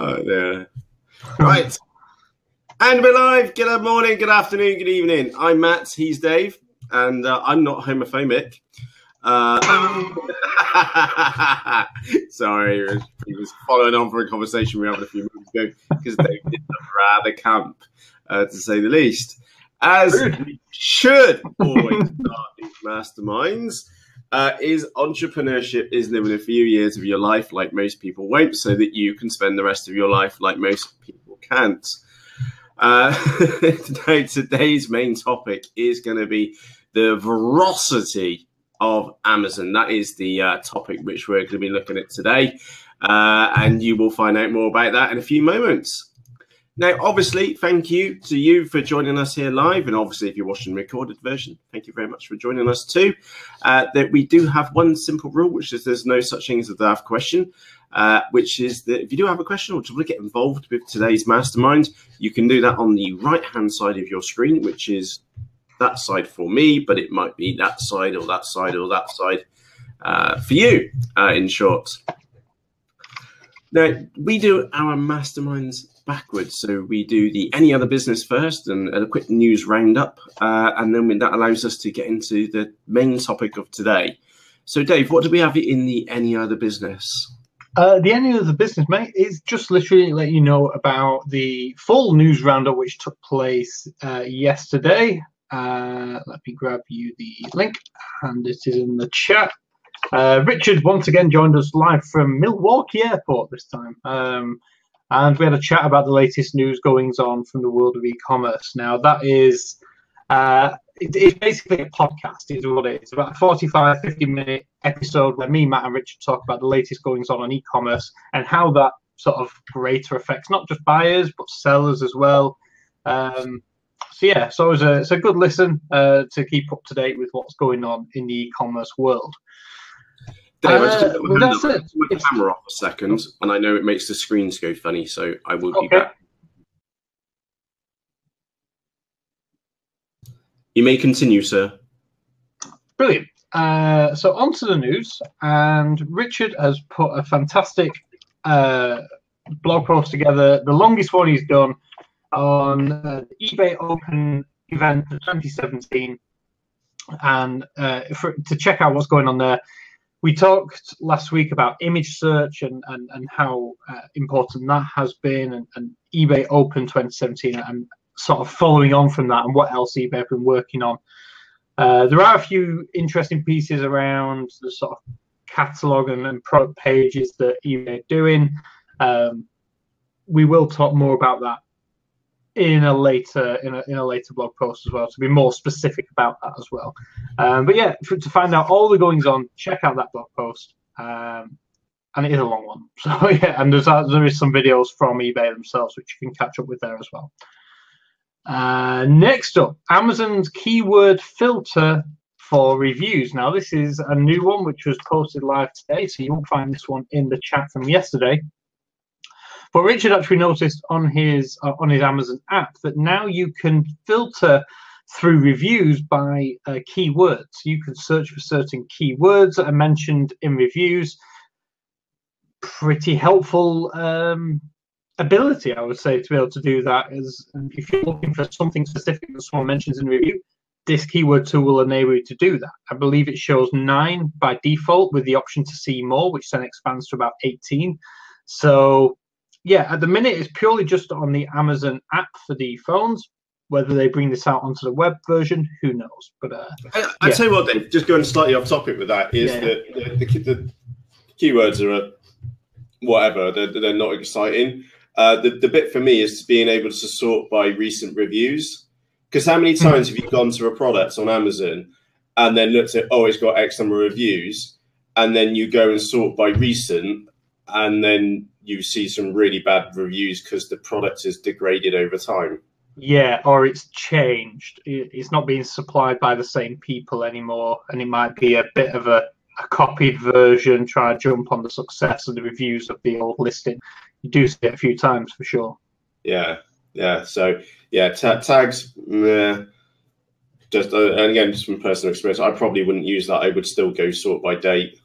Oh, dear. Right. And we're live. Good morning, good afternoon, good evening. I'm Matt, he's Dave, and I'm not homophobic. Sorry, he was following on from a conversation we were having a few minutes ago because Dave did rather camp, to say the least. As we should always start these masterminds, is entrepreneurship is living a few years of your life like most people won't, so that you can spend the rest of your life like most people can't. Today's main topic is going to be the veracity of Amazon. That is the topic which we're going to be looking at today, and you will find out more about that in a few moments. Now, obviously, thank you to you for joining us here live, and obviously, if you're watching the recorded version, thank you very much for joining us too. That we do have one simple rule, which is there's no such thing as a daft question, which is that if you do have a question or to want to get involved with today's mastermind, you can do that on the right-hand side of your screen, which is that side for me, but it might be that side or that side or that side for you, in short. Now, we do our masterminds backwards. So we do the any other business first and a quick news roundup, and then that allows us to get into the main topic of today. So Dave, what do we have in the any other business? The any other business, mate, is just literally let you know about the full news roundup which took place yesterday. Let me grab you the link, and it is in the chat. Richard once again joined us live from Milwaukee Airport this time. And we had a chat about the latest news goings on from the world of e-commerce. Now, that is, it's basically a podcast, is what it is. About a 45, 50-minute episode where me, Matt, and Richard talk about the latest goings on e-commerce and how that sort of greater affects not just buyers, but sellers as well. So, yeah, so it's a good listen to keep up to date with what's going on in the e-commerce world. Dave, I just put my camera off a second, and I know it makes the screens go funny, so I will be back. You may continue, sir. Brilliant. So on to the news, and Richard has put a fantastic blog post together, the longest one he's done on the eBay Open event of 2017, and to check out what's going on there. We talked last week about image search and how important that has been, and eBay Open 2017, and sort of following on from that and what else eBay have been working on. There are a few interesting pieces around the sort of catalog and product pages that eBay are doing. We will talk more about that in a later blog post as well, to be more specific about that as well. But yeah, to find out all the goings on, check out that blog post, and it is a long one. So yeah, and there is some videos from eBay themselves which you can catch up with there as well. Next up, Amazon's keyword filter for reviews. Now this is a new one which was posted live today, so you'll find this one in the chat from yesterday. But Richard actually noticed on his Amazon app that now you can filter through reviews by keywords. You can search for certain keywords that are mentioned in reviews. Pretty helpful ability, I would say, to be able to do that. If you're looking for something specific that someone mentions in a review, this keyword tool will enable you to do that. I believe it shows 9 by default with the option to see more, which then expands to about 18. So yeah, at the minute, it's purely just on the Amazon app for the phones. Whether they bring this out onto the web version, who knows? But I tell you what, Dave, just going slightly off topic with that, is that the keywords are whatever, they're not exciting. The bit for me is being able to sort by recent reviews. Because how many times have you gone to a product on Amazon and then looked at, oh, it's got X number of reviews, and then you go and sort by recent, and then you see some really bad reviews because the product is degraded over time. Yeah, or it's changed. It's not being supplied by the same people anymore, and it might be a bit of a copied version, try to jump on the success of the reviews of the old listing. You do see it a few times for sure. Yeah. So yeah, tags. Just and again, just from personal experience, I probably wouldn't use that. I would still go sort by date.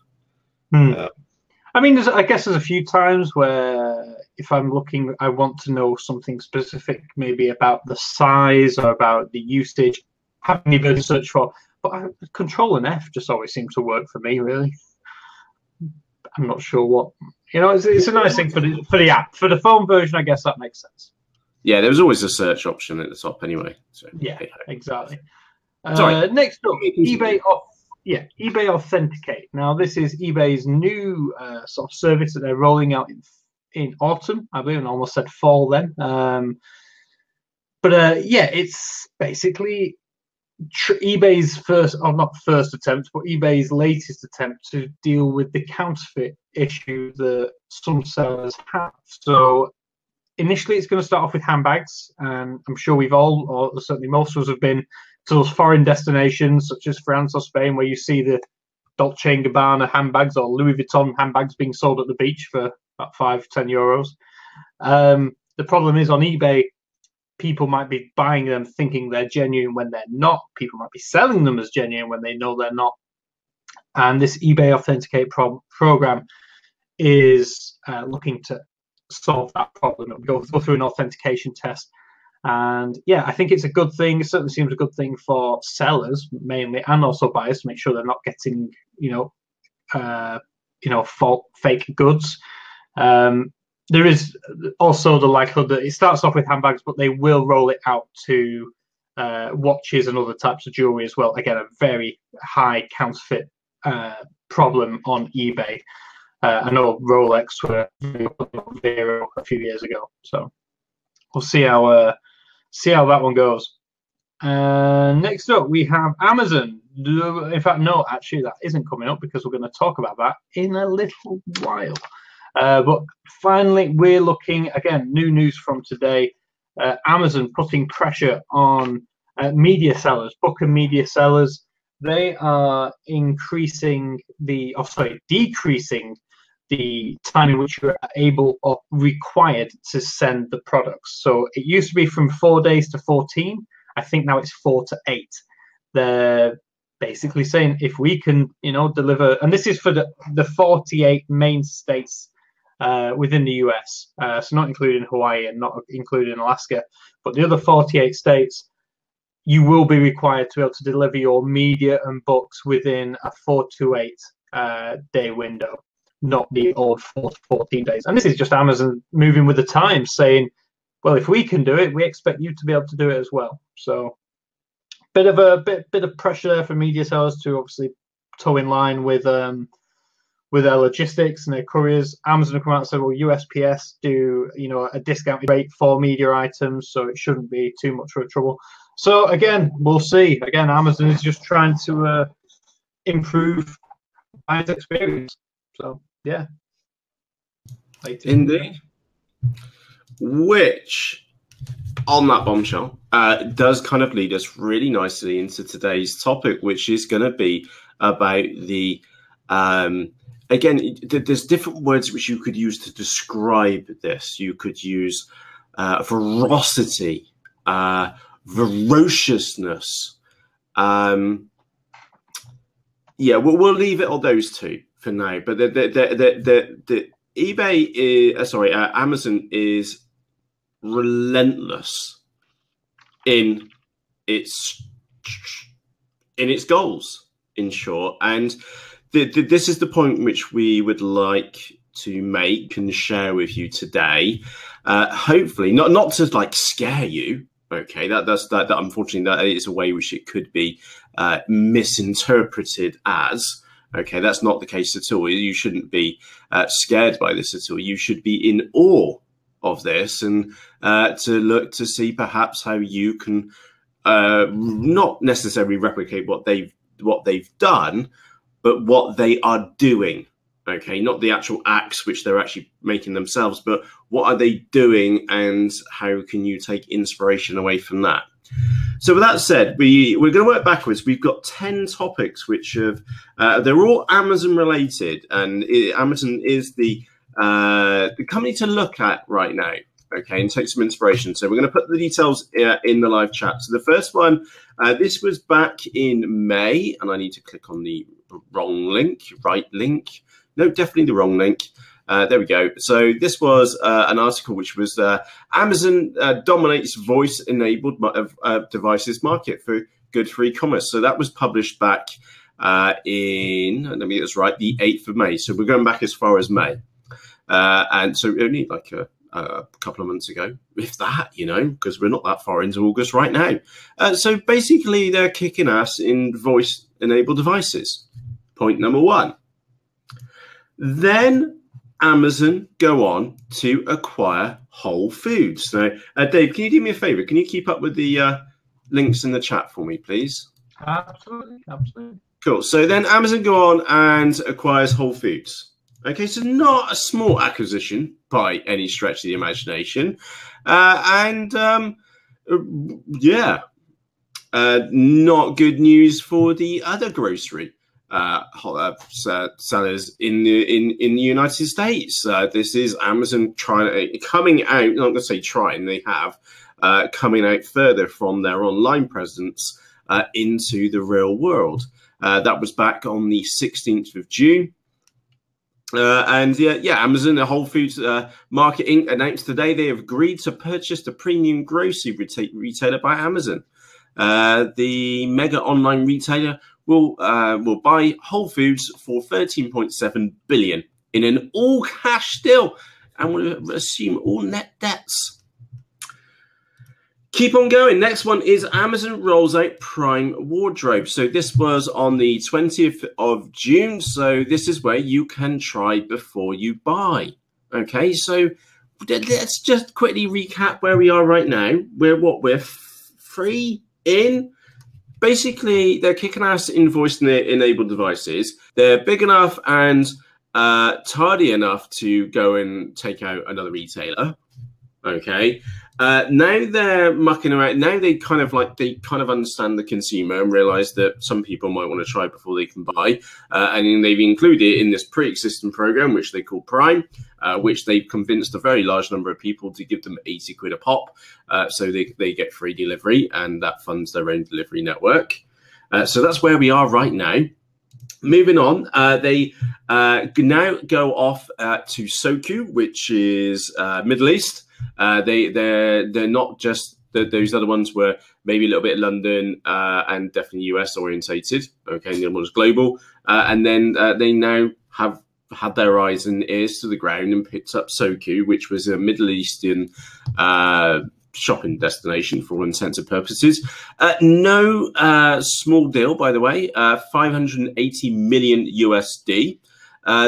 I mean, I guess there's a few times where if I'm looking, I want to know something specific, maybe about the size or about the usage, having the ability to search for. But Control and F just always seems to work for me, really. I'm not sure what, it's a nice thing for the app. For the phone version, I guess that makes sense. Yeah, there was always a search option at the top anyway. So yeah, exactly. Sorry. Next up, eBay Authenticate. Now, this is eBay's new sort of service that they're rolling out in autumn. I believe I almost said fall then. It's basically eBay's not first attempt, but eBay's latest attempt to deal with the counterfeit issue that some sellers have. So initially, it's going to start off with handbags, and I'm sure we've all, or certainly most of us, have been to those foreign destinations such as France or Spain, where you see the Dolce & Gabbana handbags or Louis Vuitton handbags being sold at the beach for about €5-10. The problem is on eBay, people might be buying them thinking they're genuine when they're not. People might be selling them as genuine when they know they're not. And this eBay Authenticate program is looking to solve that problem. It'll go through an authentication test. And yeah, I think it's a good thing. It certainly seems a good thing for sellers mainly, and also buyers, to make sure they're not getting, fake goods. There is also the likelihood that it starts off with handbags, but they will roll it out to watches and other types of jewelry as well. Again, a very high counterfeit problem on eBay. I know Rolex were zero a few years ago, so we'll see how that one goes. Next up, we have Amazon. In fact, no, actually, that isn't coming up because we're going to talk about that in a little while. But finally, we're looking, again, new news from today, Amazon putting pressure on media sellers, book and media sellers. They are decreasing the time in which you're able or required to send the products. So it used to be from 4 days to 14. I think now it's 4 to 8. They're basically saying if we can, deliver, and this is for the 48 main states within the US, so not including Hawaii and not including Alaska, but the other 48 states, you will be required to be able to deliver your media and books within a 4 to 8 day window, not the old 4 to 14 days. And this is just Amazon moving with the times, saying, well, if we can do it, we expect you to be able to do it as well. So bit of pressure there for media sellers to obviously toe in line with their logistics and their couriers. Amazon have come out and said, well, USPS do a discounted rate for media items, so it shouldn't be too much of a trouble. So again, we'll see. Again, Amazon is just trying to improve buyer's experience. So yeah, indeed. Which, on that bombshell, does kind of lead us really nicely into today's topic, which is going to be about the again, there's different words which you could use to describe this. You could use ferocity, ferociousness. Yeah, we'll leave it on those two for now. But the eBay is Amazon is relentless in its goals, in short, and this is the point which we would like to make and share with you today. Hopefully, not to like scare you. Okay, that unfortunately that is a way which it could be misinterpreted as. Okay, that's not the case at all. You shouldn't be scared by this at all. You should be in awe of this, and to look to see perhaps how you can not necessarily replicate what they've done, but what they are doing. Okay, not the actual acts which they're actually making themselves, but what are they doing, and how can you take inspiration away from that? So with that said, we're going to work backwards. We've got 10 topics which have they're all Amazon related, and Amazon is the company to look at right now. Okay, and take some inspiration. So we're going to put the details in the live chat. So the first one, this was back in May, and I need to click on the wrong link, right link. No, definitely the wrong link. There we go. So this was an article which was Amazon dominates voice-enabled devices market for good for e-commerce. So that was published back in, let me get this right, the 8th of May. So we're going back as far as May. And so only like a couple of months ago, if that, you know, because we're not that far into August right now. So basically, they're kicking ass in voice-enabled devices. Point number one. Then Amazon go on to acquire Whole Foods. Now, Dave, can you do me a favor? Can you keep up with the links in the chat for me, please? Absolutely, absolutely. Cool. So then Amazon go on and acquires Whole Foods. Okay, so not a small acquisition by any stretch of the imagination. Not good news for the other grocery sellers in the United States. This is Amazon coming out, I'm not going to say trying, they have, coming out further from their online presence into the real world. That was back on the 16th of June. Amazon, the Whole Foods Market Inc. announced today they have agreed to purchase the premium grocery retailer by Amazon. The mega online retailer will buy Whole Foods for $13.7 billion in an all-cash deal, and will assume all net debts. Keep on going. Next one is Amazon rolls out Prime Wardrobe. So this was on the 20th of June. So this is where you can try before you buy. Okay, so let's just quickly recap where we are right now. We're free in. Basically, they're kicking ass in voice-enabled devices. They're big enough and tardy enough to go and take out another retailer. Okay. Now they're mucking around. Now they kind of understand the consumer and realize that some people might want to try before they can buy. And they've included it in this pre-existing program, which they call Prime, which they've convinced a very large number of people to give them 80 quid a pop. So they get free delivery, and that funds their own delivery network. So that's where we are right now. Moving on, they now go off to Soku, which is Middle East. They're not just those other ones were maybe a little bit London and definitely US orientated. Okay, and the other one's global. And then they now have had their eyes and ears to the ground and picked up Soku, which was a Middle Eastern shopping destination for all intents and purposes. No small deal, by the way, 580 million USD.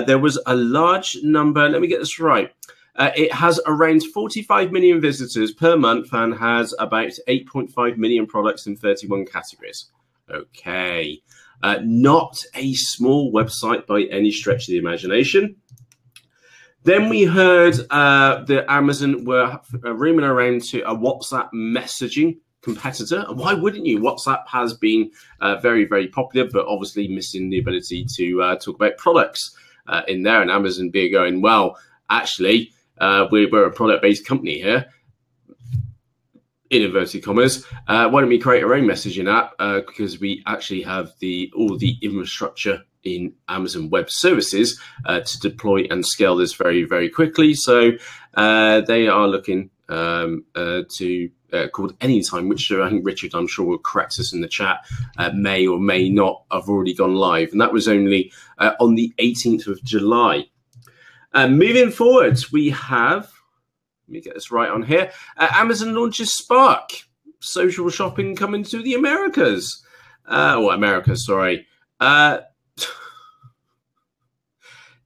There was a large number, let me get this right. It has around 45 million visitors per month and has about 8.5 million products in 31 categories. Okay. Not a small website by any stretch of the imagination. Then we heard that Amazon were roaming around to a WhatsApp messaging competitor. And why wouldn't you? WhatsApp has been very, very popular, but obviously missing the ability to talk about products in there. And Amazon being going, well, actually, we're a product-based company here, in inverted commas. Why don't we create our own messaging app? Because we actually have all the infrastructure in Amazon Web Services to deploy and scale this very, very quickly. So they are looking to called Anytime, which I think Richard, I'm sure, will correct us in the chat, may or may not have already gone live. And that was only on the 18th of July. Moving forwards, we have, let me get this right on here, Amazon launches Spark, social shopping coming to the Americas. Sorry.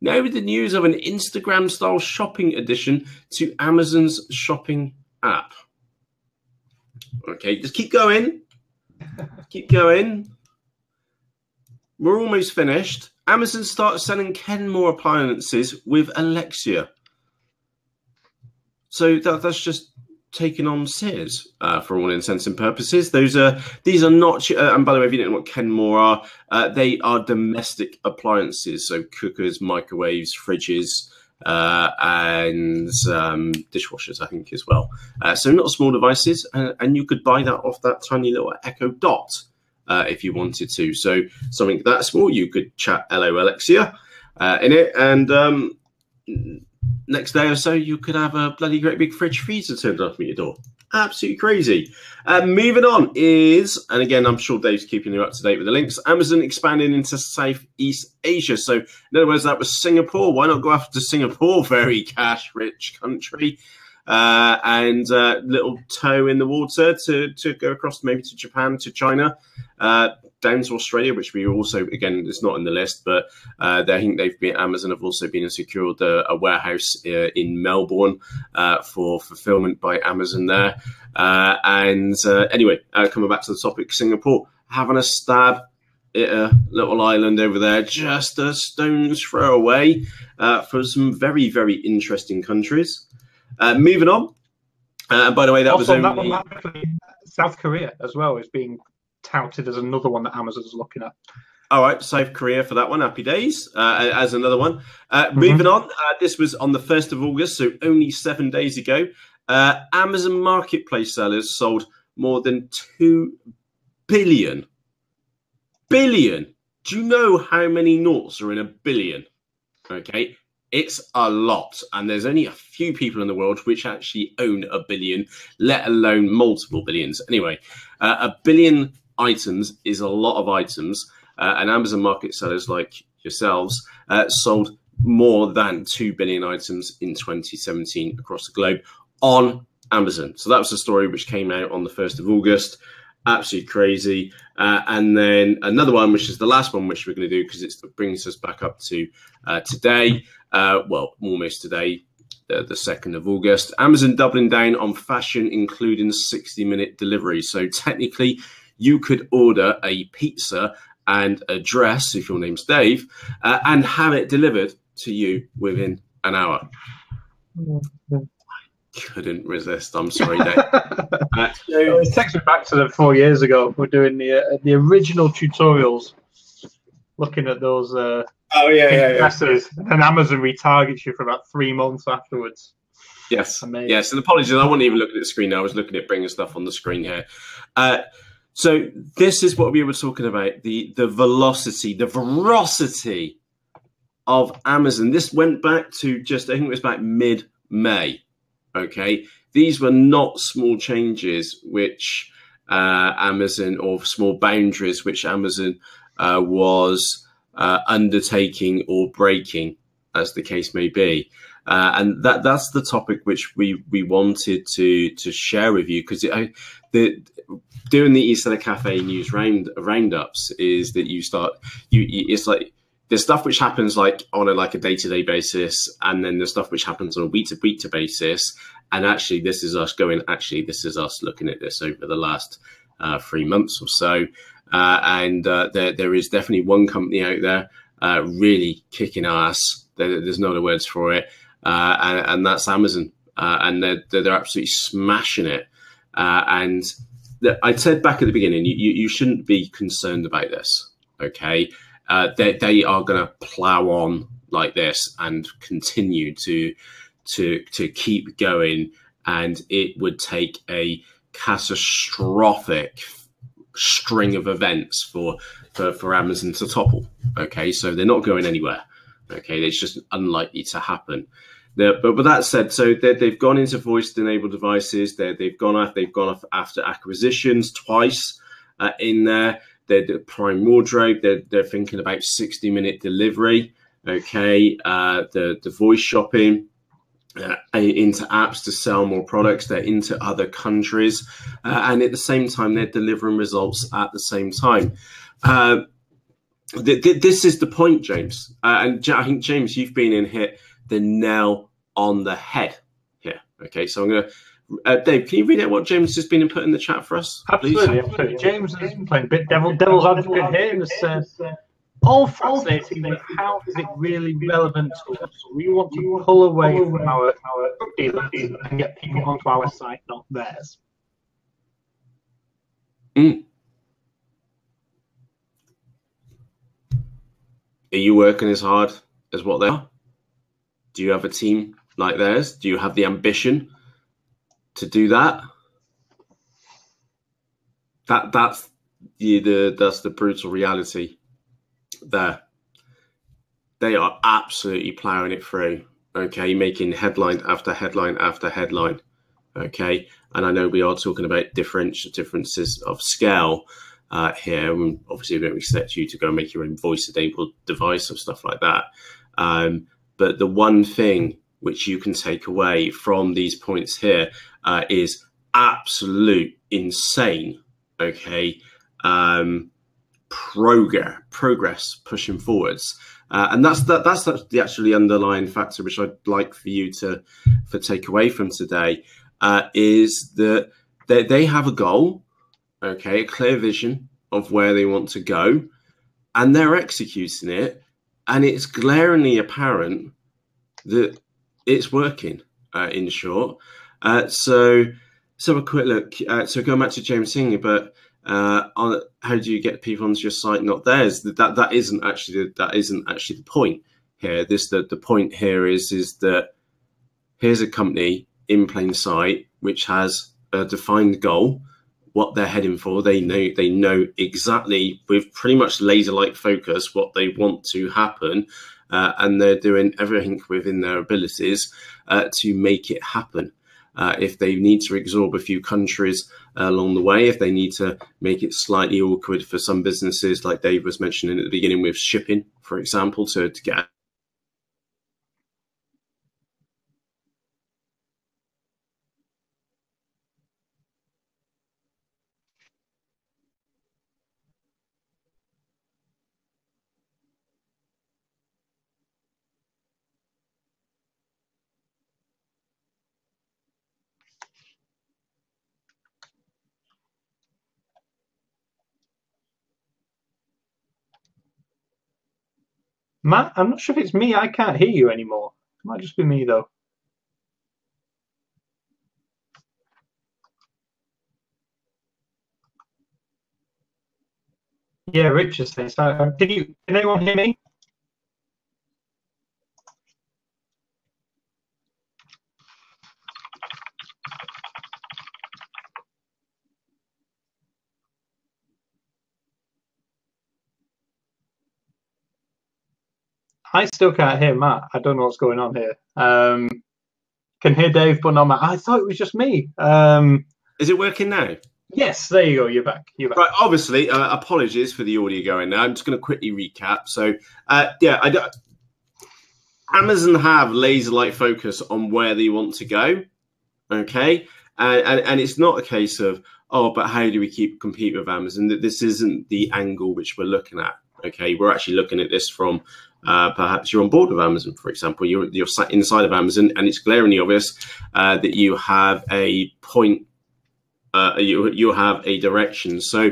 Now with the news of an Instagram-style shopping addition to Amazon's shopping app. Okay, just keep going. Keep going. We're almost finished. Amazon starts selling Kenmore appliances with Alexia. So that's just taking on Sears for all intents and purposes. These are not, and by the way, if you don't know what Kenmore are, they are domestic appliances. So cookers, microwaves, fridges, and dishwashers, I think, as well. So not small devices, and you could buy that off that tiny little Echo Dot if you wanted to. So something that small, you could chat "Hello Alexia" in it, and next day or so, you could have a bloody great big fridge freezer turned up at your door. Absolutely crazy. Moving on is, and again, I'm sure Dave's keeping you up to date with the links, Amazon expanding into Southeast Asia. So in other words, that was Singapore. Why not go after Singapore? Very cash-rich country. And little toe in the water to go across maybe to Japan, to China, down to Australia, which we also, again, it's not in the list, but I think Amazon have also been and secured a warehouse in Melbourne for fulfillment by Amazon there. Anyway, coming back to the topic, Singapore, having a stab at a little island over there, just a stone's throw away for some very, very interesting countries. Moving on. By the way, that also, was only... that one, South Korea as well is being touted as another one that Amazon's looking at. All right, South Korea for that one. Happy days. As another one. Moving on. This was on the 1st of August, so only 7 days ago. Amazon Marketplace sellers sold more than 2 billion. Billion. Do you know how many noughts are in a billion? Okay. It's a lot, and there's only a few people in the world which actually own a billion, let alone multiple billions. Anyway, a billion items is a lot of items, and Amazon market sellers like yourselves sold more than 2 billion items in 2017 across the globe on Amazon. So that was the story which came out on the 1st of August. Absolutely crazy. And then another one, which is the last one, which we're going to do because it brings us back up to today. Well, almost today, the 2nd of August. Amazon doubling down on fashion, including 60-minute delivery. So technically, you could order a pizza and a dress, if your name's Dave, and have it delivered to you within an hour. Couldn't resist. I'm sorry, Dave. It takes me back to the 4 years ago. We're doing the original tutorials, looking at those dresses, and Amazon retargets you for about 3 months afterwards. Yes, amazing. Yes, and apologies, I wasn't even looking at the screen. I was looking at bringing stuff on the screen here. So this is what we were talking about: the velocity, the veracity of Amazon. This went back to I think it was back mid-May. Okay, these were not small changes which Amazon, or small boundaries which Amazon was undertaking or breaking, as the case may be. And that's the topic which we wanted to share with you, because doing the Easter Cafe news roundups is that it's like there's stuff which happens like on a day-to-day basis, and then there's stuff which happens on a week-to-week basis. And actually, this is us looking at this over the last 3 months or so. There is definitely one company out there really kicking ass. There's no other words for it, and that's Amazon. And they're absolutely smashing it. And I said back at the beginning, you shouldn't be concerned about this. Okay. They are going to plow on like this and continue to keep going, and it would take a catastrophic string of events for Amazon to topple. Okay, so they're not going anywhere. Okay, it's just unlikely to happen. But with that said, so they've gone into voice-enabled devices. They've gone after acquisitions twice in there. The Prime Wardrobe, they're thinking about 60-minute delivery. Okay, the voice shopping, into apps to sell more products. They're into other countries, and at the same time, they're delivering results at the same time. This is the point, James. And I think, James, you've been in hit the nail on the head here. Okay, so I'm going to... Dave, can you read out what James has been put in the chat for us, please? Absolutely. James has been playing a bit devil's advocate here and says, all fascinating, but how is it really relevant to us? We want to pull away from our dealers and get people onto our site, not theirs. Are you working as hard as what they are? Do you have a team like theirs? Do you have the ambition to do that? That's the brutal reality there. They are absolutely ploughing it through. okay, making headline after headline after headline, okay. And I know we are talking about differences of scale here. And obviously, we don't expect you to go and make your own voice-enabled device or stuff like that. But the one thing which you can take away from these points here is absolute insane, okay, progress pushing forwards. And that's the actually underlying factor which I'd like for you to take away from today, is that they have a goal, okay, a clear vision of where they want to go, and they're executing it, and it's glaringly apparent that it's working, in short. So a quick look. So going back to James Singer, but on how do you get people onto your site, not theirs? That isn't actually the point here. The point here is that here's a company in plain sight which has a defined goal, what they're heading for. They know exactly, with pretty much laser-like focus, what they want to happen, and they're doing everything within their abilities to make it happen. If they need to absorb a few countries along the way, if they need to make it slightly awkward for some businesses, like Dave was mentioning at the beginning with shipping, for example, to get Matt, I'm not sure if it's me. I can't hear you anymore. It might just be me, though. Yeah, Richard's saying. So, can anyone hear me? I still can't hear Matt. I don't know what's going on here. Can hear Dave, but not Matt. I thought it was just me. Is it working now? Yes, there you go. You're back. Right, obviously, apologies for the audio going now. I'm just going to quickly recap. So, Amazon have laser-like focus on where they want to go, okay? And it's not a case of, oh, but how do we compete with Amazon? This isn't the angle which we're looking at, okay? We're actually looking at this from perhaps you're on board with Amazon, for example. You're sat inside of Amazon, and it's glaringly obvious that you have a point. You have a direction. So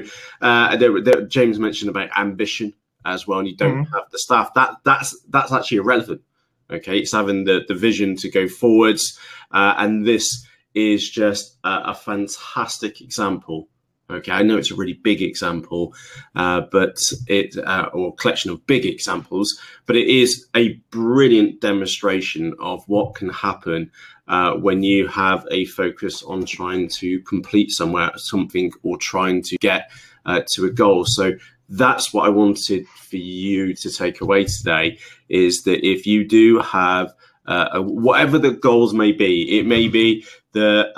James mentioned about ambition as well, and you don't have the staff. That's actually irrelevant. Okay, it's having the vision to go forwards, and this is just a fantastic example. Okay, I know it's a really big example, but or a collection of big examples, but it is a brilliant demonstration of what can happen when you have a focus on trying to complete something or trying to get to a goal. So that's what I wanted for you to take away today, is that if you do have whatever the goals may be, it may be that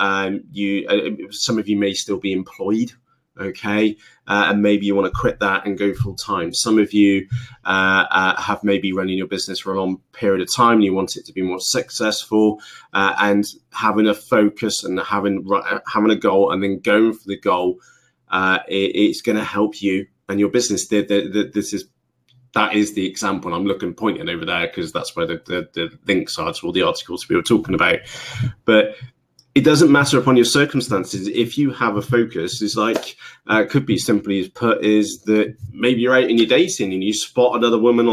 some of you may still be employed, okay, and maybe you want to quit that and go full time. Some of you have maybe running your business for a long period of time and you want it to be more successful, and having a focus and having a goal and then going for the goal, it's going to help you and your business. That is the example. I'm pointing over there because that's where the links are to all the articles we were talking about. But it doesn't matter upon your circumstances. If you have a focus, it's like, could be simply put, is that maybe you're out and you're dating and you spot another woman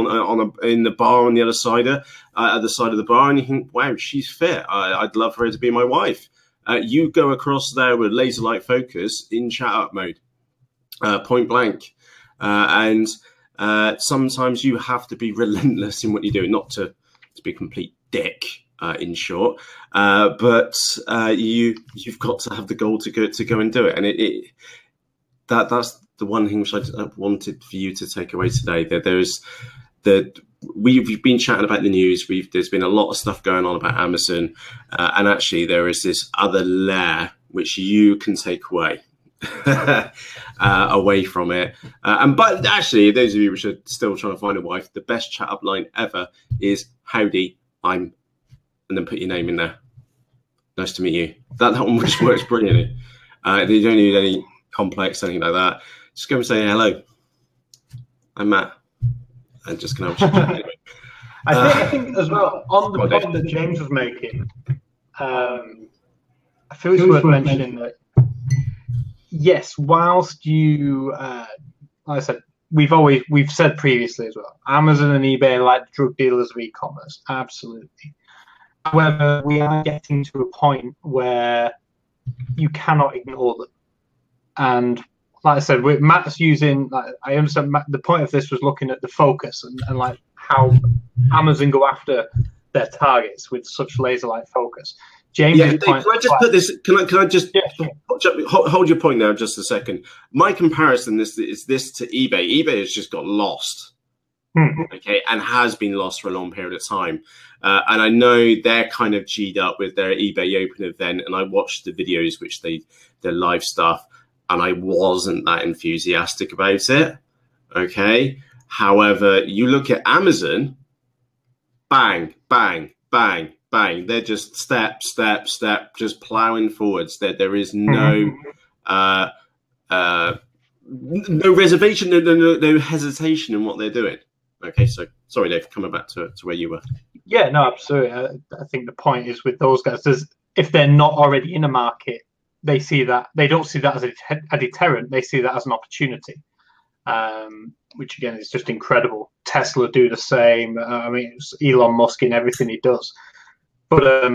in the bar on the other side at the side of the bar, and you think, wow, she's fit. I'd love for her to be my wife. You go across there with laser-like focus in chat-up mode, point blank, and sometimes you have to be relentless in what you do, not to be a complete dick, in short, but you've got to have the goal to go and do it. And that's the one thing which I wanted for you to take away today. That we've been chatting about the news. There's been a lot of stuff going on about Amazon, and actually there is this other layer which you can take away away from it. But actually, those of you which are still trying to find a wife, the best chat up line ever is "Howdy, I'm," and then put your name in there. Nice to meet you. That one just works brilliantly. You don't need any complex, anything like that. Just go and say hello. I'm Matt. And just gonna have a chat anyway. I think as well on the point that James was making, I feel it's worth mentioning that yes, whilst you, like I said, we've said previously as well, Amazon and eBay are like drug dealers of e-commerce, absolutely. However, we are getting to a point where you cannot ignore them, and like I said, Matt's using. Like, I understand the point of this was looking at the focus and like how Amazon go after their targets with such laser-like focus. James, yeah, Dave, can I just put this? Can I just hold your point there just a second? My comparison is this to eBay. eBay has just got lost, okay, and has been lost for a long period of time. And I know they're kind of G'd up with their eBay Open event, and I watched the videos, which their live stuff. And I wasn't that enthusiastic about it, okay? However, you look at Amazon, bang, bang, bang, bang. They're just step, step, step, just plowing forwards. There is no no reservation, no hesitation in what they're doing. Okay, so sorry, Dave, coming back to where you were. Yeah, no, absolutely. I think the point is with those guys, if they're not already in a market, they don't see that as a deterrent. They see that as an opportunity, which again is just incredible. Tesla do the same. I mean, it's Elon Musk in everything he does. But that's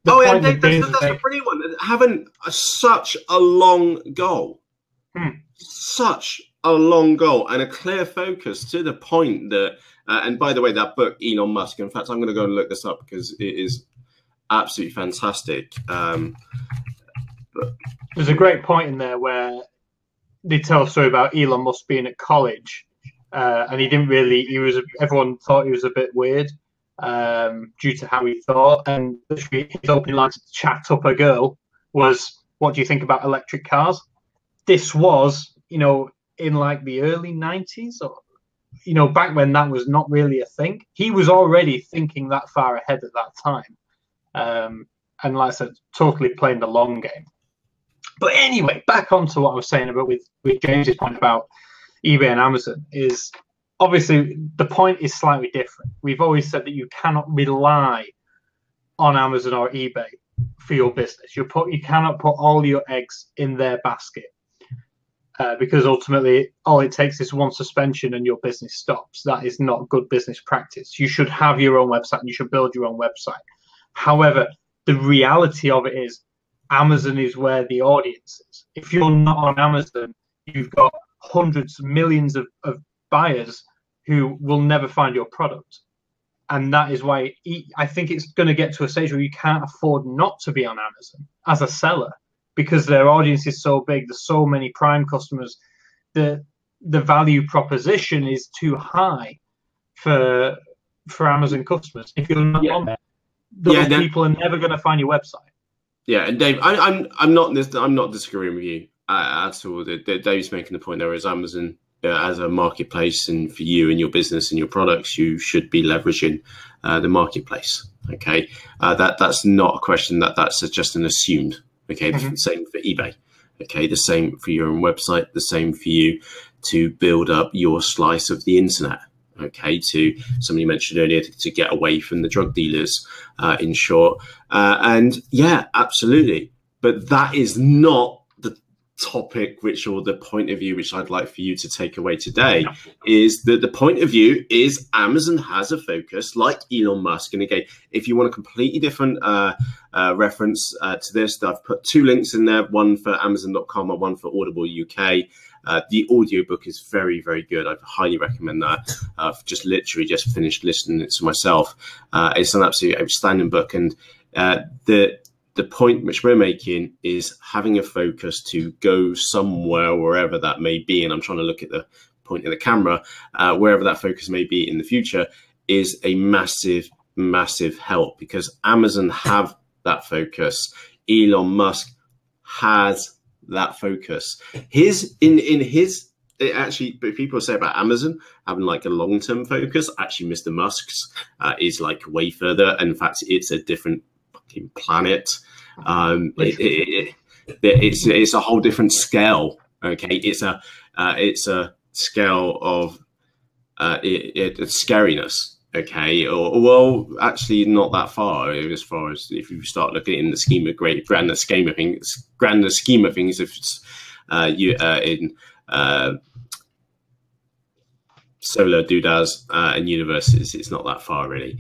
a brilliant one. Having such a long goal, such a long goal, and a clear focus to the point that. And by the way, that book, Elon Musk. In fact, I'm going to go and look this up because it is absolutely fantastic. There's a great point in there where they tell a story about Elon Musk being at college, and he didn't really. Everyone thought he was a bit weird due to how he thought, and his opening line to chat up a girl was, "What do you think about electric cars?" This was, in like the early 90s, or back when that was not really a thing. He was already thinking that far ahead at that time, and like I said, totally playing the long game. But anyway, back onto what I was saying about with James's point about eBay and Amazon is obviously the point is slightly different. We've always said that you cannot rely on Amazon or eBay for your business. You cannot put all your eggs in their basket because ultimately all it takes is one suspension and your business stops. That is not good business practice. You should have your own website and you should build your own website. However, the reality of it is Amazon is where the audience is. If you're not on Amazon, you've got hundreds, millions of buyers who will never find your product. And that is why I think it's going to get to a stage where you can't afford not to be on Amazon as a seller because their audience is so big. There's so many Prime customers. The value proposition is too high for Amazon customers. If you're not on there, those people are never going to find your website. Yeah, and Dave, I'm not disagreeing with you at all. Dave's making the point there is Amazon as a marketplace, and for you and your business and your products, you should be leveraging the marketplace. Okay, that's not a question. That's just an assumed. Okay, the same for eBay. Okay, the same for your own website. The same for you to build up your slice of the internet. Okay, to somebody mentioned earlier to get away from the drug dealers, in short. And yeah, absolutely. But that is not the topic or the point of view which I'd like for you to take away today. Is that the point of view is Amazon has a focus like Elon Musk. And again, if you want a completely different reference to this, I've put 2 links in there, one for Amazon.com and one for Audible UK. The audiobook is very, very good. I highly recommend that. I've literally just finished listening to it myself. It's an absolutely outstanding book. And the point which we're making is having a focus to go somewhere, wherever that may be. And I'm trying to look at the pointing the camera, wherever that focus may be in the future, is a massive, massive help, because Amazon have that focus. Elon Musk has that focus. Actually, people say about Amazon having like a long-term focus. Actually, Mr. Musk's is like way further. In fact, it's a different fucking planet. It's a whole different scale. Okay, it's a scale of scariness. Okay, well, actually, not that far. As far as if you start looking in the grander scheme of things, if it's in solar doodads and universes, it's not that far really.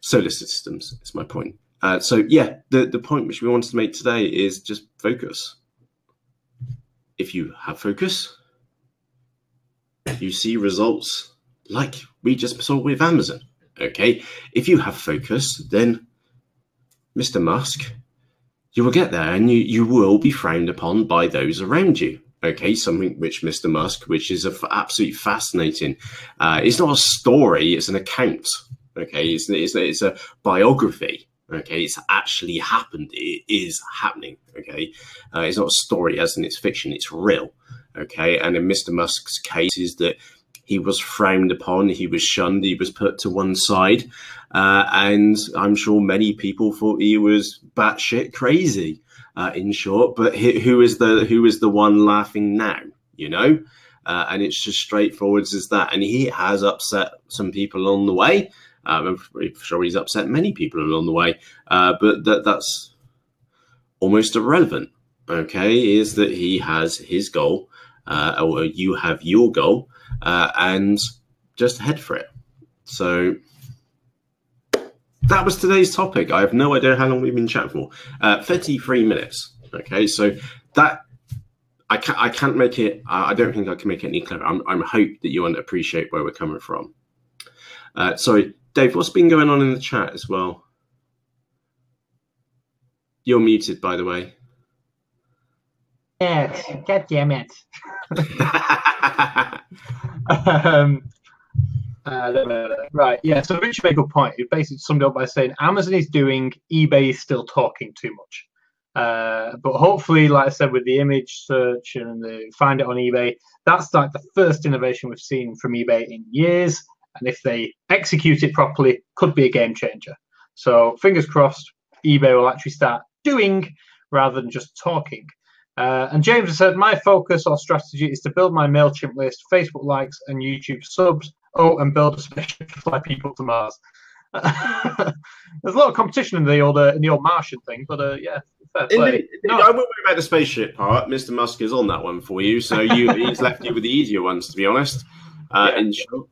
Solar systems is my point. So yeah, the point which we wanted to make today is just focus. If you have focus, you see results like we just saw with Amazon. Okay, if you have focus, then Mr. Musk, you will get there, and you will be frowned upon by those around you. Okay, something which Mr. Musk, which is absolutely fascinating. It's not a story; it's an account. Okay, it's a biography. Okay, it's actually happened. It is happening. Okay, it's not a story as in it's fiction. It's real. Okay, and in Mr. Musk's case is that he was frowned upon, he was shunned, he was put to one side, and I'm sure many people thought he was batshit crazy. In short, but who is the one laughing now? You know, and it's just straightforward as that. And he has upset some people along the way. I'm sure he's upset many people along the way, but that's almost irrelevant. Okay, is that he has his goal, or you have your goal, and just head for it. So that was today's topic. I have no idea how long we've been chatting for. 33 minutes. Okay, so that I can't make it. I don't think I can make it any clearer. I'm hope that you appreciate where we're coming from. Sorry, Dave. What's been going on in the chat as well? You're muted, by the way. Yes, God damn it. Right, yeah, so Rich made a good point. He basically summed it up by saying Amazon is doing, eBay is still talking too much. But hopefully, like I said, with the image search and the find it on eBay, that's like the first innovation we've seen from eBay in years. And if they execute it properly, could be a game changer. So fingers crossed, eBay will actually start doing rather than just talking. And James has said, my focus or strategy is to build my MailChimp list, Facebook likes, and YouTube subs. Oh, and build a spaceship to fly people to Mars. There's a lot of competition in the old Martian thing, but yeah, fair play. I wouldn't worry about the spaceship part. Mr. Musk is on that one for you, so he's left you with the easier ones, to be honest. In short.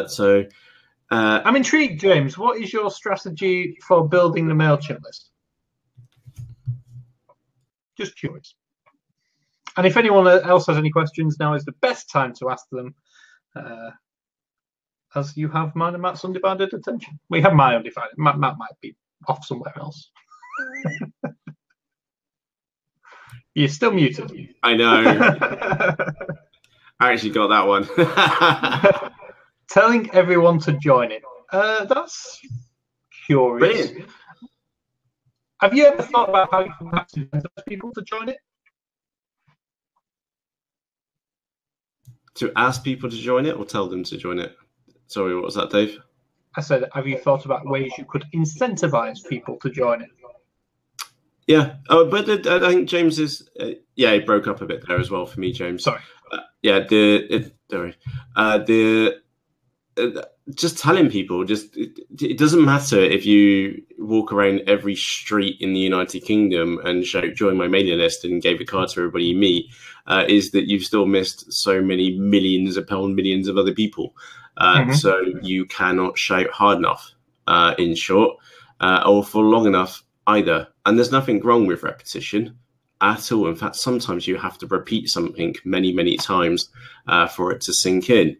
So I'm intrigued, James. What is your strategy for building the MailChimp list? Just curious. And if anyone else has any questions, now is the best time to ask them, as you have mine and Matt's undivided attention. We have my undivided. Matt might be off somewhere else. You're still muted. I know. I actually got that one. Telling everyone to join it. That's curious. Brilliant. Have you ever thought about how you can actually get people to join it? To ask people to join it or tell them to join it? Sorry, what was that, Dave? I said, have you thought about ways you could incentivize people to join it? Yeah. Oh, but I think James is. Yeah, he broke up a bit there as well for me, James. Sorry. Just telling people, it doesn't matter if you walk around every street in the United Kingdom and shout join my mailing list and gave a card to everybody you meet, is that you've still missed so many millions of other people. So you cannot shout hard enough, in short, or for long enough either. And there's nothing wrong with repetition at all. In fact, sometimes you have to repeat something many, many times for it to sink in.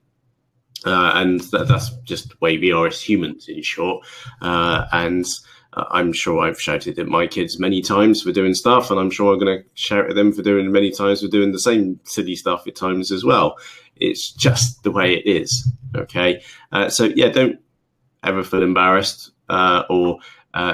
And that's just the way we are as humans, in short. And I'm sure I've shouted at my kids many times for doing stuff, and I'm sure I'm going to shout at them for doing many times for doing the same silly stuff at times as well. It's just the way it is. Okay. So yeah, don't ever feel embarrassed, or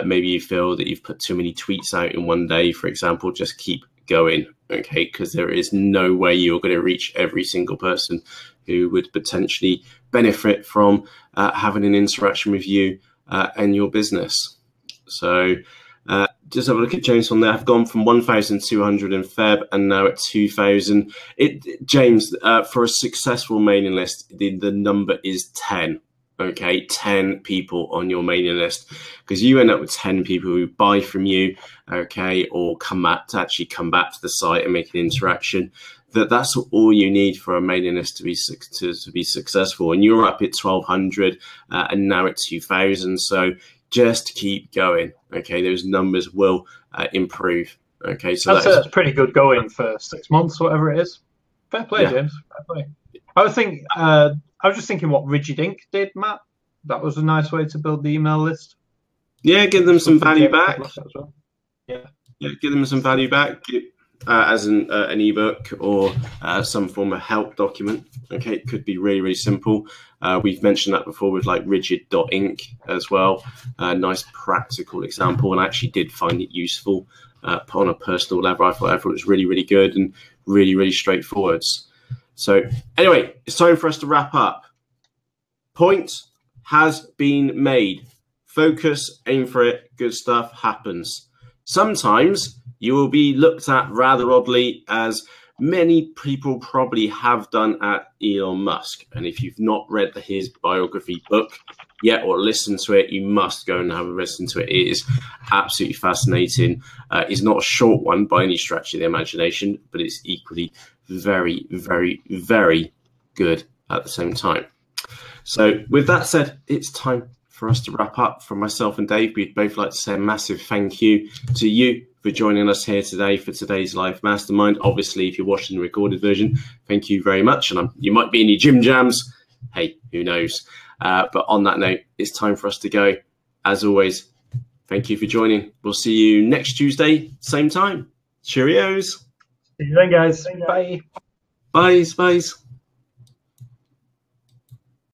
maybe you feel that you've put too many tweets out in one day, for example. Just keep going, okay? Because there is no way you're going to reach every single person who would potentially benefit from having an interaction with you and your business. So just have a look at James on there. I've gone from 1,200 in Feb and now at 2,000. James, for a successful mailing list, the number is 10. Okay, 10 people on your mailing list, because you end up with 10 people who buy from you, okay, or come back to the site and make an interaction. That's all you need for a mailing list to be successful. And you're up at 1,200 and now at 2,000. So just keep going. Okay, those numbers will improve. Okay, so that's pretty good going for 6 months, whatever it is. Fair play, yeah. James. Fair play. I was just thinking what Rigid Ink did, Matt. That was a nice way to build the email list. Yeah, give them some value back. Well. Yeah, give them some value back as an ebook or some form of help document. Okay, it could be really, really simple. We've mentioned that before with like rigid.ink as well. Nice practical example, and I actually did find it useful on a personal level. I thought it was really, really good and really, really straightforward. So anyway, it's time for us to wrap up. Point has been made. Focus, aim for it, good stuff happens. Sometimes you will be looked at rather oddly, as many people probably have done at Elon Musk. And if you've not read his biography book yet or listened to it, you must go and have a listen to it. It is absolutely fascinating. It's not a short one by any stretch of the imagination, but it's equally very, very, very good at the same time. So with that said, it's time for us to wrap up. From myself and Dave, we'd both like to say a massive thank you to you for joining us here today for today's live mastermind. Obviously, if you're watching the recorded version, thank you very much. And you might be in your gym jams. Hey, who knows? But on that note, it's time for us to go. As always, thank you for joining. We'll see you next Tuesday, same time. Cheerios. See you then, guys. Bye. Bye.